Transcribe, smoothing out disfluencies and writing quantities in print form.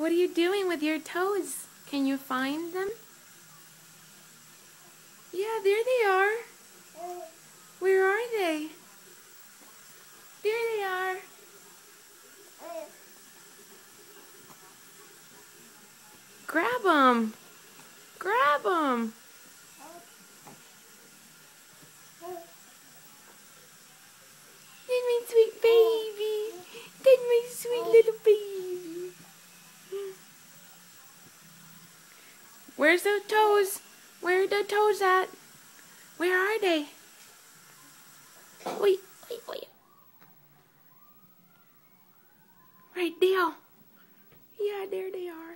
What are you doing with your toes? Can you find them? Yeah, there they are. Where are they? There they are. Grab them. Grab them. That's my sweet baby. That's my sweet little baby. Where's the toes? Where are the toes at? Where are they? Wait, wait, wait. Right there. Yeah, there they are.